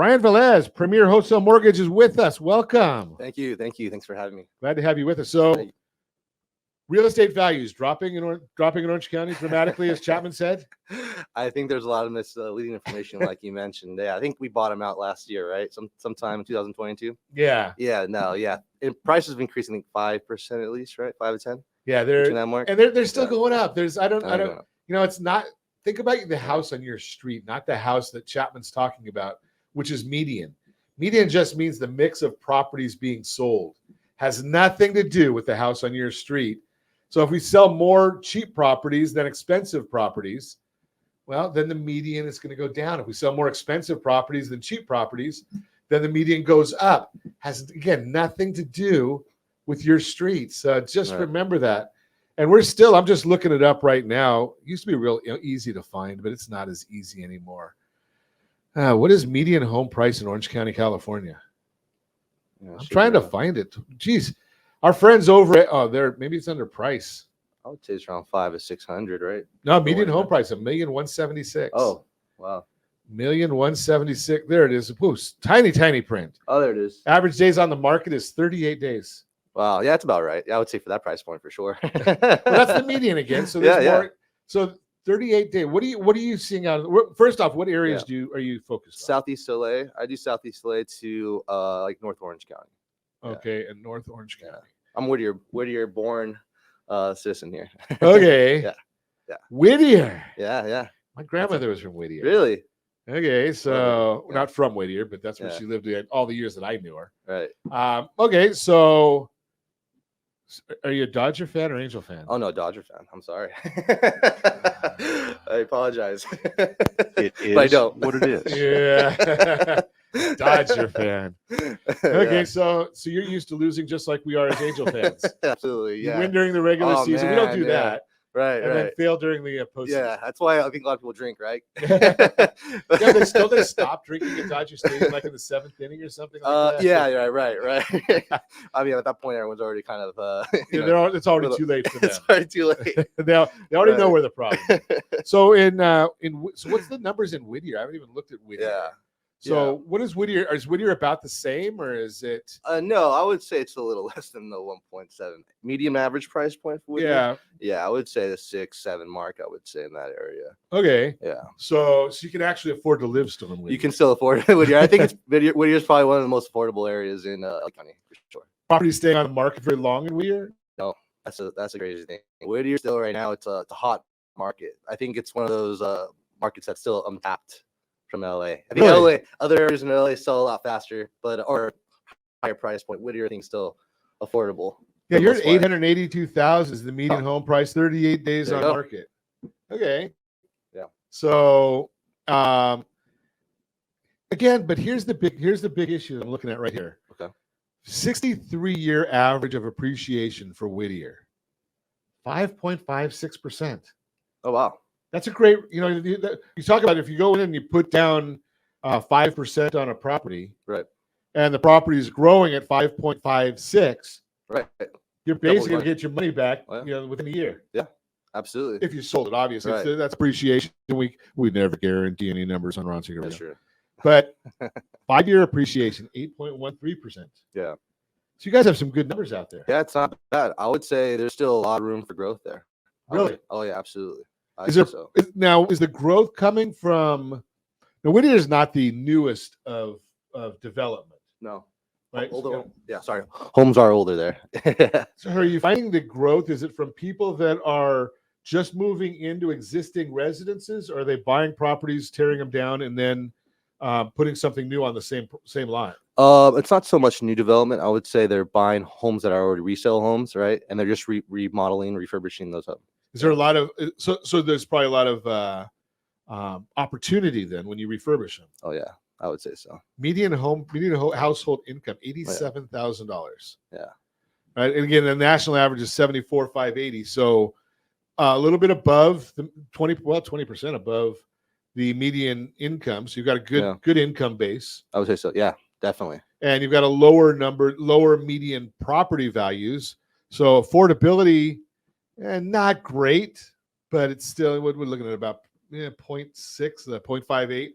Bryant Velez, Premier Wholesale Mortgage, is with us. Welcome. Thank you. Thanks for having me. Glad to have you with us. So, real estate values dropping in Orange County dramatically, as Chapman said. I think there's a lot of misleading information, like you mentioned. Yeah, I think we bought out last year, right? Sometime in 2022. Yeah. And prices have increased, I think 5% at least, right? 5 to 10. Yeah, they're still going up. I don't. It's not. Think about the house on your street, not the house that Chapman's talking about, which is median. Median just means the mix of properties being sold. Has nothing to do with the house on your street. So if we sell more cheap properties than expensive properties, well, then the median is going to go down. If we sell more expensive properties than cheap properties, then the median goes up. Has, again, nothing to do with your street. So just remember that. And I'm just looking it up right now. It used to be real easy to find, but it's not as easy anymore. What is median home price in Orange County, California? Yeah, I'm trying to find it. Geez, our friends over at maybe it's under price. I would say it's around 500 to 600, right? No, median home price $1,176,000. Oh, wow. $1,176,000. There it is. Ooh, tiny print. Oh, there it is. Average days on the market is 38 days. Wow, yeah, that's about right. Yeah, I would say for that price point for sure. Well, that's the median again. So there's more. So 38 days. What are you seeing out of? First off, what areas are you focused on? Southeast LA. I do Southeast LA to like North Orange County. Okay, and North Orange County. I'm Whittier born citizen here. Okay. Yeah. Whittier. Yeah. My grandmother was from Whittier. Really? Okay, so not from Whittier, but that's where she lived all the years that I knew her. Right. Okay, so are you a Dodger fan or Angel fan? Oh no, Dodger fan. I'm sorry. I apologize. It is but I don't. what it is. Yeah. Dodger fan. Okay, so you're used to losing just like we are as Angel fans. Absolutely, yeah. You win during the regular season. We don't do that. Right, and then fail during the postseason. Yeah, that's why I think a lot of people drink, right? they stop drinking at Dodger Stadium like in the 7th inning or something like that. Yeah, right. I mean, at that point, everyone's already kind of it's already too late for them. It's already too late. they already know where the problem is. So so what's the numbers in Whittier? I haven't even looked at Whittier. Yeah. So what is Whittier? Is Whittier about the same, or is it? No, I would say it's a little less than the 1.7 medium average price point for Whittier. Yeah, I would say the 6-7 mark. I would say in that area. Okay. Yeah. So you can actually afford to live still in Whittier. You can still afford Whittier. I think Whittier is probably one of the most affordable areas in county for sure. Property staying on the market very long in Whittier? No, that's a crazy thing. Whittier still right now it's a hot market. I think it's one of those markets that's still untapped from LA. I think other areas in LA sell a lot faster, or higher price point. Whittier I think still affordable. Yeah, you're at 882,000 is the median home price, 38 days on market. Okay. Yeah. So again, but here's the big issue that I'm looking at right here. Okay. 63-year average of appreciation for Whittier. 5.56%. Oh wow. That's a great, you talk about if you go in and you put down 5% on a property, right, and the property is growing at 5.56, right, you're basically going to get your money back, within a year. Yeah, absolutely. If you sold it, obviously, that's appreciation. We never guarantee any numbers on Ron Singer. That's true. But 5-year appreciation, 8.13%. Yeah. So you guys have some good numbers out there. Yeah, it's not bad. I would say there's still a lot of room for growth there. Really? Oh yeah, absolutely. Is the growth coming from? Now, Whittier is not the newest of development. No, right? Older. Yeah, sorry. Homes are older there. So, are you finding the growth? Is it from people that are just moving into existing residences, or are they buying properties, tearing them down, and then putting something new on the same lot? It's not so much new development. I would say they're buying homes that are already resale homes, right? And they're just remodeling, refurbishing those homes. Is there a lot of so there's probably a lot of opportunity then when you refurbish them? Oh yeah, I would say so. Median household income $87,000. Yeah. Right, and again, the national average is 74,580. So a little bit above the 20% above the median income. So you've got a good income base. I would say so. Yeah, definitely. And you've got a lower median property values. So affordability. And not great, but it's still, we're looking at about 0.6, 0.58.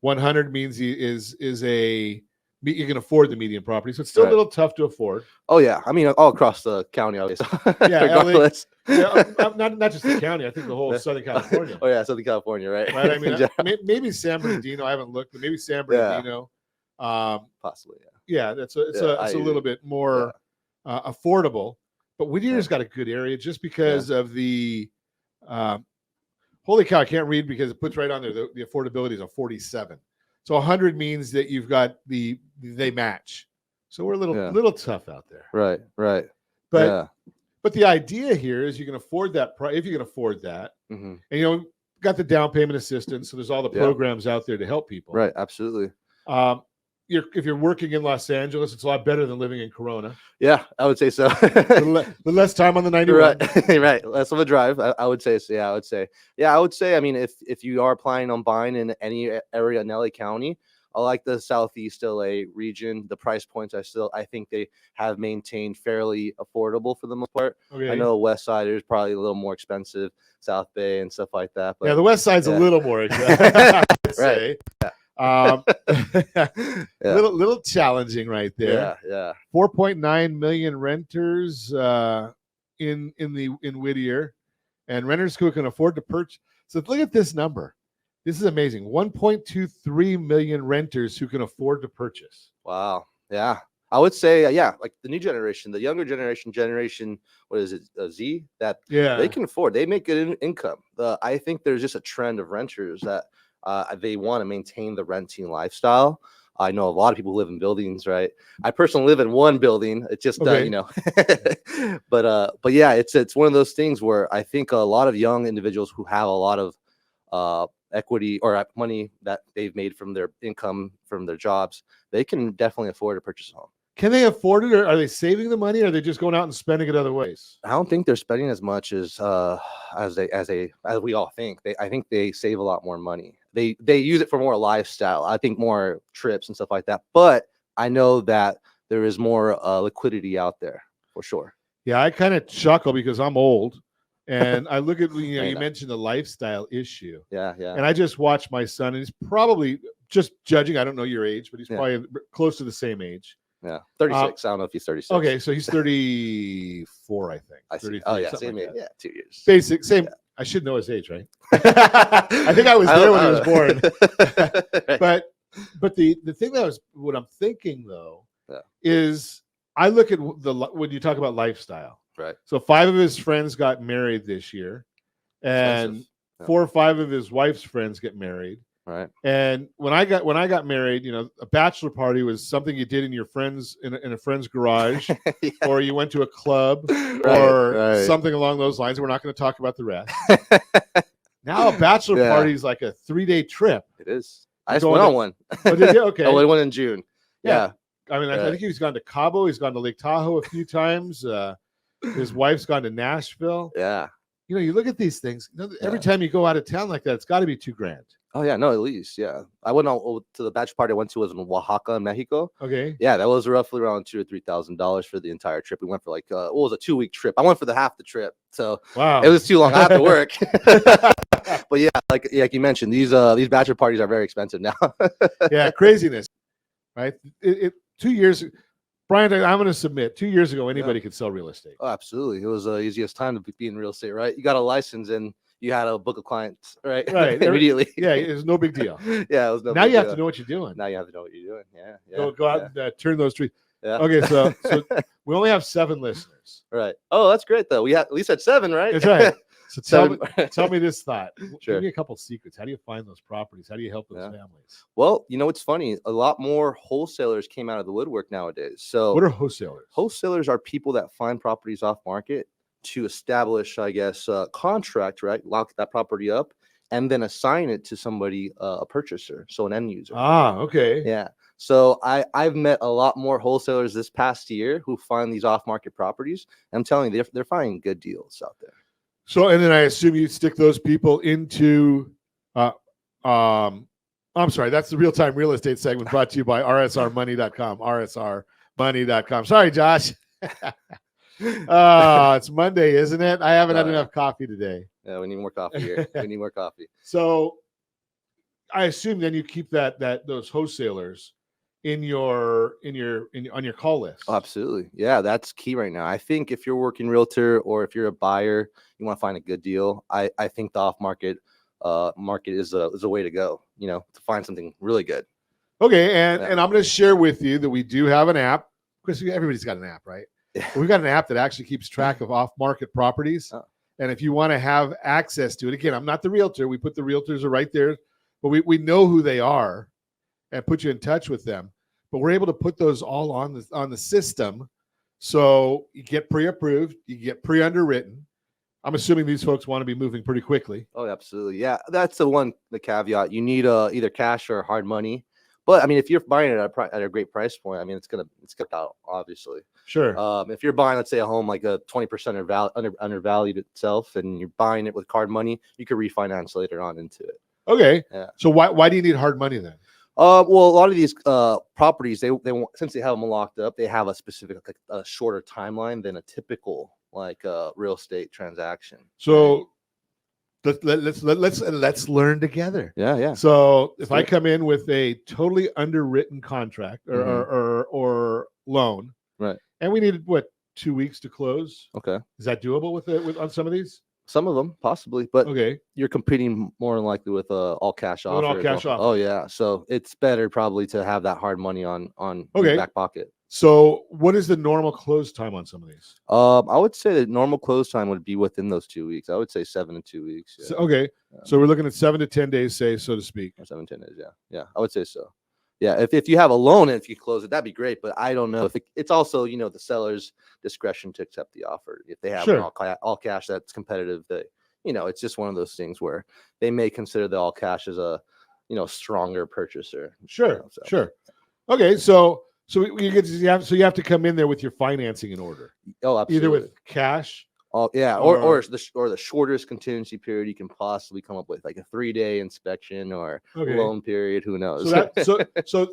100 means you can afford the median property, so it's still a little tough to afford. Oh yeah, I mean all across the county, obviously. Yeah, regardless. LA, not just the county. I think the whole Southern California. Oh yeah, Southern California, right? Right. I mean, maybe San Bernardino. I haven't looked, but maybe San Bernardino. Possibly. Yeah, it's a little bit more affordable. But Whittier's got a good area just because of the. Holy cow! I can't read because it puts right on there the affordability is a 47. So 100 means that you've got they match. So we're a little tough out there. Right. But the idea here is you can afford that if you can afford that, and got the down payment assistance. So there's all the programs out there to help people. Right. Absolutely. If you're working in Los Angeles, it's a lot better than living in Corona. Yeah, I would say so. the less time on the 91. Right. Less of a drive. I would say so. Yeah, I would say. I mean, if you are planning on buying in any area in LA County, I like the Southeast LA region. The price points I think they have maintained fairly affordable for the most part. Okay. I know West Side is probably a little more expensive, South Bay and stuff like that. But yeah, the West Side's a little more expensive. Right. Little challenging right there. Yeah. 4.9 million renters in Whittier, and renters who can afford to purchase. So look at this number. This is amazing. 1.23 million renters who can afford to purchase. Wow. Yeah. I would say, like the new generation, the younger generation, what is it, Z? They can afford. They make good income. I think there's just a trend of renters that they want to maintain the renting lifestyle. I know a lot of people live in buildings, right? I personally live in one building. It's just, but yeah, it's one of those things where I think a lot of young individuals who have a lot of equity or money that they've made from their income from their jobs, they can definitely afford to purchase a home. Can they afford it, or are they saving the money, or are they just going out and spending it other ways? I don't think they're spending as much as we all think. I think they save a lot more money. They use it for more lifestyle. I think more trips and stuff like that. But I know that there is more liquidity out there for sure. Yeah, I kind of chuckle because I'm old, and I look at you mentioned the lifestyle issue. Yeah. And I just watched my son, and he's probably, just judging, I don't know your age, but he's probably close to the same age. Yeah, 36. I don't know if he's 36. Okay, so he's 34, I think. I see. Oh yeah, same age. Yeah, 2 years. Basic, same. Yeah. I should know his age, right? I think I was there when he was born. Right. But the thing what I'm thinking though is I look at when you talk about lifestyle. Right. So 5 of his friends got married this year, and 4 or 5 of his wife's friends get married. Right. And when I got married, a bachelor party was something you did in your friends in a friend's garage, or you went to a club, or something along those lines. We're not going to talk about the rest. Now a bachelor party is like a 3-day trip. It is. I just went on one. Oh, did you? Okay. I went in June. Yeah. I mean, I think he's gone to Cabo. He's gone to Lake Tahoe a few times. His wife's gone to Nashville. Yeah. You look at these things. Every time you go out of town like that, it's got to be $2,000. Oh yeah, no, at least I went to the bachelor party I went to was in Oaxaca, Mexico. Okay. Yeah, that was roughly around $2,000 or $3,000 for the entire trip. We went for like what was a 2-week trip. I went for the half the trip, so wow, it was too long. I have to work. But yeah, like you mentioned, these bachelor parties are very expensive now. Yeah, craziness, right? 2 years. Bryant, I'm going to submit. 2 years ago, anybody could sell real estate. Oh, absolutely. It was the easiest time to be in real estate, right? You got a license and you had a book of clients, right? Immediately. Yeah, it was no big deal. Yeah, it was no now big you have deal. to know what you're doing. Now you have to know what you're doing. Yeah. Go out and turn those trees. Yeah. Okay, so we only have 7 listeners. Right. Oh, that's great though. We at least had 7, right? That's right. So tell me this thought. Sure. Give me a couple secrets. How do you find those properties? How do you help those families? Well, it's funny. A lot more wholesalers came out of the woodwork nowadays. So what are wholesalers? Wholesalers are people that find properties off market to establish, I guess, a contract, right? Lock that property up and then assign it to somebody, a purchaser, so an end user. Ah, okay. Yeah. So I've met a lot more wholesalers this past year who find these off-market properties. I'm telling you, they're finding good deals out there. So, and then I assume you stick those people into, I'm sorry, that's the real-time real estate segment brought to you by rsrmoney.com, rsrmoney.com. Sorry, Josh. It's Monday, isn't it? I haven't had enough coffee today. Yeah, we need more coffee here. We need more coffee. So I assume then you keep those wholesalers on your call list. Oh, absolutely. Yeah, that's key right now. I think if you're working realtor or if you're a buyer, you want to find a good deal. I think the off market market is a way to go, to find something really good. Okay, and I'm going to share with you that we do have an app. Of course, everybody's got an app, right? Yeah. We've got an app that actually keeps track of off-market properties. Oh. And if you want to have access to it, again, I'm not the realtor. We put the realtors are right there, but we know who they are and put you in touch with them. But we're able to put those all on the system, so you get pre-approved, you get pre-underwritten. I'm assuming these folks want to be moving pretty quickly. Oh, absolutely. Yeah, that's the caveat. You need either cash or hard money. But I mean, if you're buying it at a great price point, I mean, it's gonna out, obviously. Sure. If you're buying, let's say, a home like a 20% undervalued itself, and you're buying it with card money, you could refinance later on into it. Okay. Yeah. So why do you need hard money then? Well, a lot of these properties, they want, since they have them locked up, they have a specific, a shorter timeline than a typical real estate transaction. So let's learn together. Yeah. So if I come in with a totally underwritten contract or loan, right, and we needed 2 weeks to close. Okay, is that doable on some of these? Some of them possibly, but okay, you're competing more than likely with all cash offer. All cash offer. Oh yeah, so it's better probably to have that hard money on your back pocket. So what is the normal close time on some of these? I would say the normal close time would be within those 2 weeks. I would say 7 to 2 weeks. Yeah. So, so we're looking at 7 to 10 days, say, so to speak. 7 to 10 days. Yeah, I would say so. Yeah, if you have a loan and if you close it, that'd be great. But I don't know if it's also the seller's discretion to accept the offer. If they have all cash that's competitive, it's just one of those things where they may consider the all cash as a stronger purchaser. Sure. Okay, so you have to come in there with your financing in order. Oh, absolutely. Either with cash. Oh yeah, or the shortest contingency period you can possibly come up with, like a 3-day inspection or loan period. Who knows? So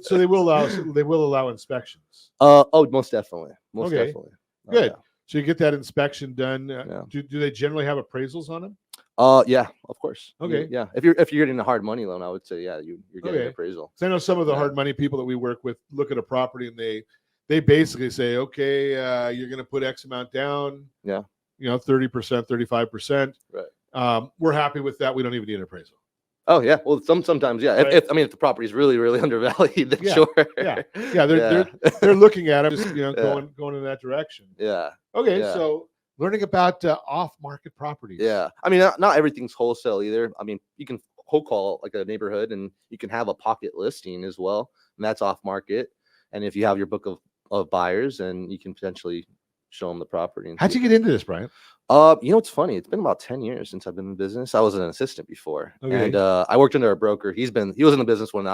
they will allow inspections. Most definitely. Definitely. Good. So you get that inspection done. Do they generally have appraisals on them? Yeah, of course. Okay. Yeah. If you're getting a hard money loan, I would say you're getting an appraisal. So I know some of the hard money people that we work with look at a property and they basically say, okay, you're going to put X amount down. Yeah. 30%, 35%. Right. We're happy with that. We don't even need an appraisal. Oh yeah. Well, sometimes, yeah. Right. If the property is really, really undervalued, then sure. Yeah. They're looking at them, just going in that direction. Yeah. Okay. Yeah. So learning about off-market properties. Yeah. I mean, not everything's wholesale either. I mean, you can cold call like a neighborhood, and you can have a pocket listing as well, and that's off-market. And if you have your book of buyers, and you can potentially show them the property. How'd you get into this, Bryant? It's funny. It's been about 10 years since I've been in business. I was an assistant before, and I worked under a broker. He was in the business when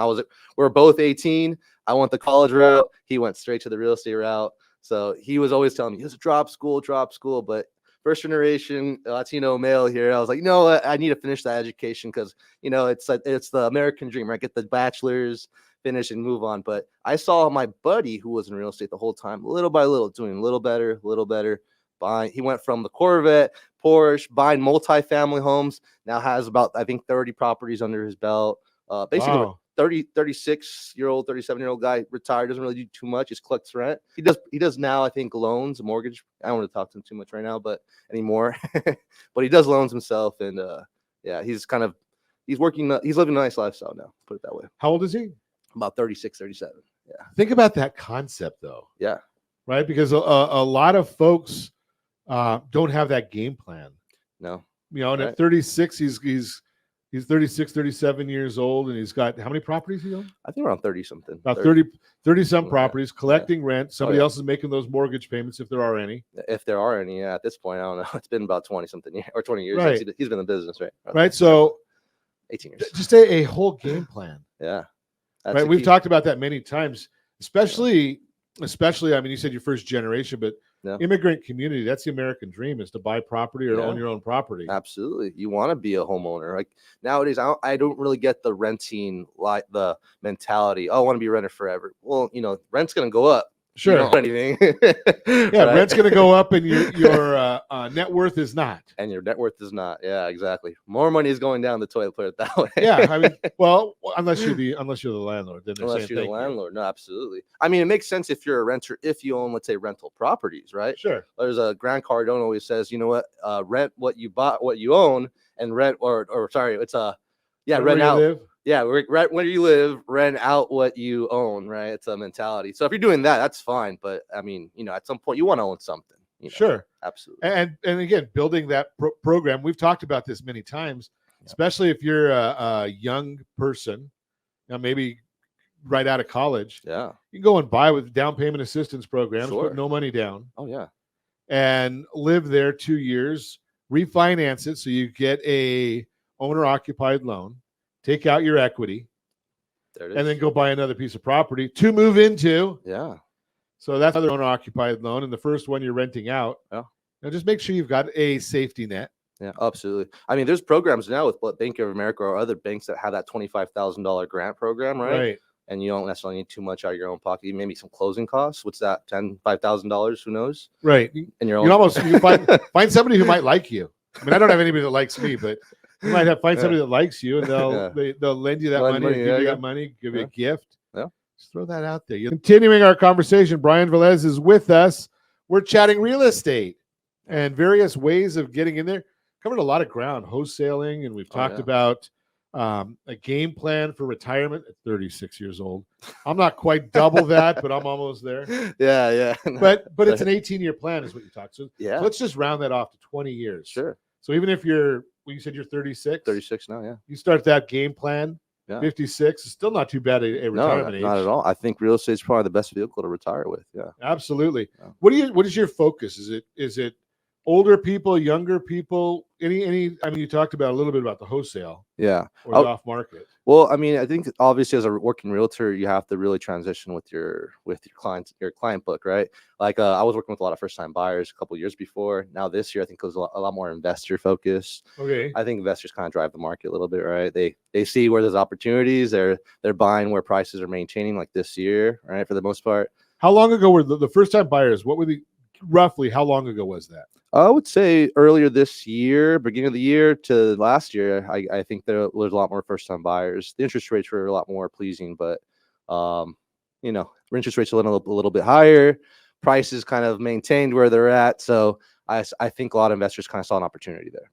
we're both 18. I went the college route. He went straight to the real estate route. So he was always telling me, "It's a drop school." But first generation Latino male here, I was like, what? I need to finish that education because it's the American dream, right? Get the bachelor's, finish and move on. But I saw my buddy who was in real estate the whole time, little by little, doing a little better. He went from the Corvette, Porsche, buying multi-family homes. Now has about, I think, 30 properties under his belt. Basically, wow. 36-year-old, 37-year-old guy, retired, doesn't really do too much. Just collects rent. He does now, I think, loans, mortgage. I don't want to talk to him too much right now, but anymore. But he does loans himself, and he's living a nice lifestyle now. Put it that way. How old is he? About 36, 37. Yeah. Think about that concept, though. Yeah. Right, because a lot of folks don't have that game plan. No. And at 36, he's 36, 37 years old, and he's got how many properties he owns? I think around 30 something. About 30 some properties, collecting rent. Somebody else is making those mortgage payments, if there are any. If there are any, at this point, I don't know. It's been about 20 something years or 20 years right. since he's been in the business, right? Right. So 18 years. Just a whole game plan. Yeah. Right. We've talked about that many times, especially, I mean, you said your first generation, but immigrant community, that's the American dream, is to buy property or own your own property. Absolutely. You want to be a homeowner. Like nowadays, I don't really get the mentality. Oh, I want to be a renter forever. Well, rent's going to go up. Sure. You don't own anything. Yeah, right? rent's going to go up, and your net worth is not. And your net worth is not. Yeah, exactly. More money is going down the toilet, put it that way. Yeah, I mean, well, unless you're the landlord, then they're Unless saying you're the landlord. No, absolutely. I mean, it makes sense if you're a renter, if you own, let's say, rental properties, right? Sure. There's a Grant Cardone always says, you know what, rent what you bought, what you own, and rent, or sorry, it's rent out. Live. Yeah, rent where you live, rent out what you own, right? It's a mentality. So if you're doing that, that's fine. But I mean, at some point you want to own something. Sure. Absolutely. And again, building that program, we've talked about this many times, especially if you're a young person, maybe right out of college. Yeah. You can go and buy with down payment assistance programs, put no money down. Oh, yeah. And live there 2 years, refinance it so you get a owner-occupied loan, take out your equity, and then go buy another piece of property to move into. Yeah. So that's another owner-occupied loan, and the first one you're renting out. Yeah. Just make sure you've got a safety net. Yeah, absolutely. I mean, there's programs now with Bank of America or other banks that have that $25,000 grant program, right? Right. And you don't necessarily need too much out of your own pocket. Maybe some closing costs. What's that? $5,000? Who knows? Right. And you find somebody who might like you. I mean, I don't have anybody that likes me, but you might find somebody that likes you, and they'll lend you that money, or give you that money, give you a gift. Yeah. Just throw that out there. Continuing our conversation, Bryant Velez is with us. We're chatting real estate and various ways of getting in there. Covered a lot of ground, wholesaling, and we've talked about a game plan for retirement at 36 years old. I'm not quite double that, but I'm almost there. Yeah. But it's an 18-year plan is what you talked. So let's just round that off to 20 years. Sure. So even if you said you're 36? 36 now, yeah. You start that game plan, 56, is still not too bad a retirement age. Not at all. I think real estate is probably the best vehicle to retire with. Yeah. Absolutely. Yeah. What is your focus? Is it older people, younger people? I mean, you talked about a little bit about the wholesale. Yeah. Or the off market. Well, I mean, I think obviously as a working realtor, you have to really transition with your client book, right? Like I was working with a lot of first time buyers a couple of years before. Now this year, I think it was a lot more investor focused. Okay. I think investors kind of drive the market a little bit, right? They see where there's opportunities. They're buying where prices are maintaining, like this year, right? For the most part. How long ago were the first time buyers? What were roughly? How long ago was that? I would say earlier this year, beginning of the year to last year, I think there was a lot more first-time buyers. The interest rates were a lot more pleasing, but interest rates a little bit higher. Prices kind of maintained where they're at. So I think a lot of investors kind of saw an opportunity there.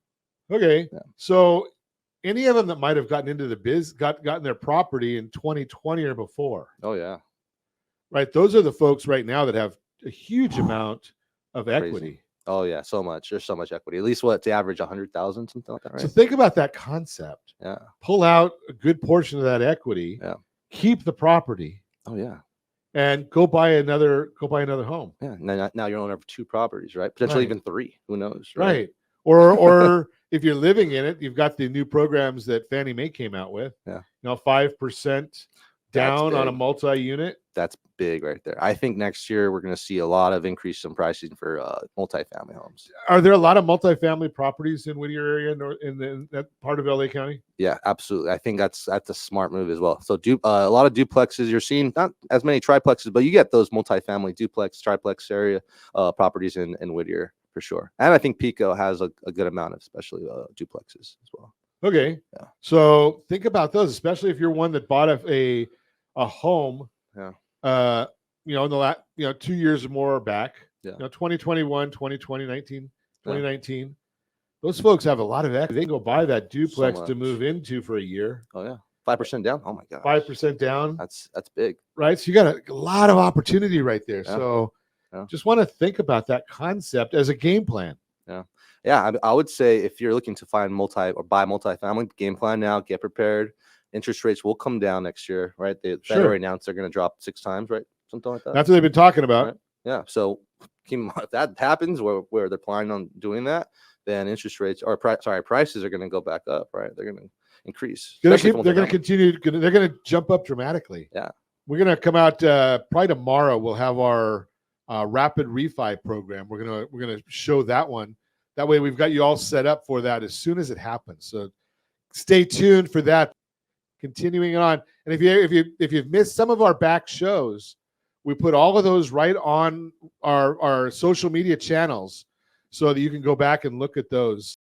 Okay. Yeah. So any of them that might have gotten into the biz, gotten their property in 2020 or before. Oh, yeah. Right. Those are the folks right now that have a huge amount of equity. Oh yeah, so much. There's so much equity. At least what to average 100,000, something like that, right? So think about that concept. Yeah. Pull out a good portion of that equity. Yeah. Keep the property. Oh yeah. And go buy another home. Yeah. Now you're owner of 2 properties, right? Potentially even 3. Who knows? Right. Or if you're living in it, you've got the new programs that Fannie Mae came out with. Yeah. 5% down on a multi-unit. That's big right there. I think next year we're going to see a lot of increase in pricing for multifamily homes. Are there a lot of multifamily properties in Whittier area in that part of LA County? Yeah, absolutely. I think that's a smart move as well. So a lot of duplexes. You're seeing not as many triplexes, but you get those multifamily duplex, triplex area properties in Whittier for sure. And I think Pico has a good amount of especially duplexes as well. Okay. Yeah. So think about those, especially if you're one that bought a home. Yeah. In the last 2 years or more back. Yeah. 2021, 2020, 2019. Those folks have a lot of equity. They can go buy that duplex to move into for a year. Oh yeah. 5% down. Oh my God. 5% down. That's big. Right. So you got a lot of opportunity right there. Yeah. So just want to think about that concept as a game plan. Yeah. Yeah. I would say if you're looking to find buy multifamily, game plan now, get prepared. Interest rates will come down next year, right? The Fed already announced they're going to drop 6 times, right? Something like that. That's what they've been talking about. Right? Yeah. So if that happens where they're planning on doing that, then interest rates prices are going to go back up, right? They're going to increase. They're going to continue. They're going to jump up dramatically. Yeah. We're going to come out probably tomorrow. We'll have our rapid refi program. We're going to show that one. That way we've got you all set up for that as soon as it happens. So stay tuned for that. Continuing on, and if you've missed some of our back shows, We put all of those right on our social media channels so that you can go back and look at those.